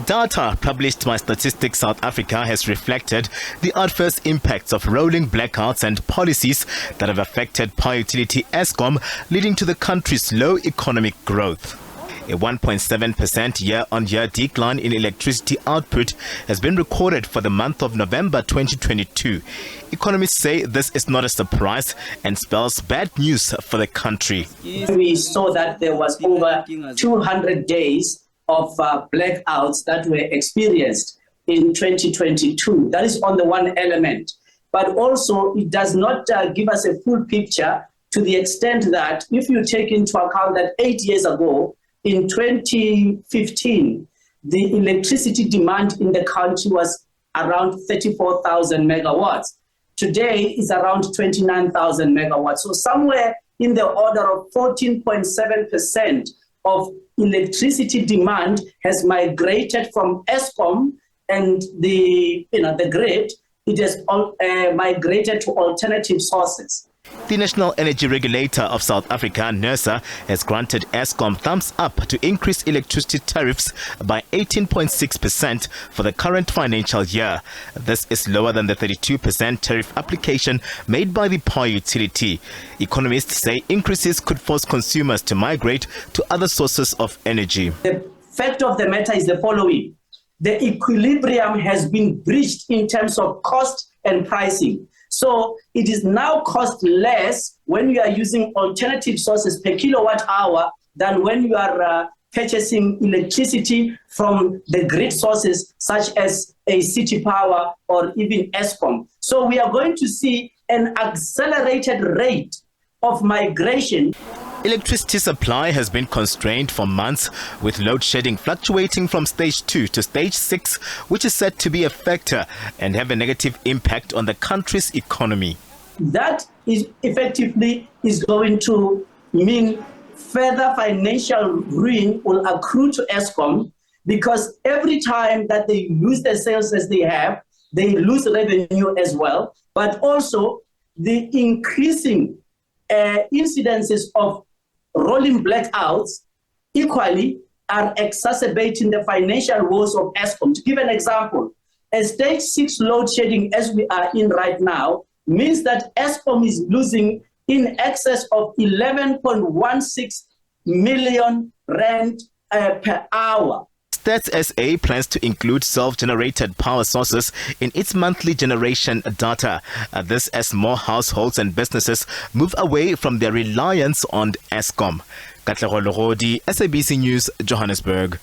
Data published by Statistics South Africa has reflected the adverse impacts of rolling blackouts and policies that have affected power utility Eskom, leading to the country's low economic growth. A 1.7% year-on-year decline in electricity output has been recorded for the month of November 2022. Economists say this is not a surprise and spells bad news for the country. We saw that there was over 200 days of blackouts that were experienced in 2022. That is on the one element. But also, it does not give us a full picture to the extent that if you take into account that 8 years ago, in 2015, the electricity demand in the country was around 34,000 megawatts. Today is around 29,000 megawatts. So somewhere in the order of 14.7% of electricity demand has migrated from Eskom and the grid. It has migrated to alternative sources. The National Energy Regulator of South Africa, NERSA, has granted Eskom thumbs up to increase electricity tariffs by 18.6% for the current financial year. This is lower than the 32% tariff application made by the power utility. Economists say increases could force consumers to migrate to other sources of energy. The fact of the matter is the following. The equilibrium has been breached in terms of cost and pricing. So it is now cost less when you are using alternative sources per kilowatt hour than when you are purchasing electricity from the grid sources such as a city power or even Eskom. So we are going to see an accelerated rate of migration. Electricity supply has been constrained for months, with load shedding fluctuating from stage 2 to stage 6, which is said to be a factor and have a negative impact on the country's economy. That is effectively going to mean further financial ruin will accrue to Eskom, because every time that they lose the sales as they have, they lose revenue as well. But also the increasing incidences of rolling blackouts equally are exacerbating the financial woes of Eskom. To give an example, a stage 6 load shedding as we are in right now means that Eskom is losing in excess of 11.16 million rand per hour. Stats SA plans to include self-generated power sources in its monthly generation data. This as more households and businesses move away from their reliance on Eskom. Katlego Logodi, SABC News, Johannesburg.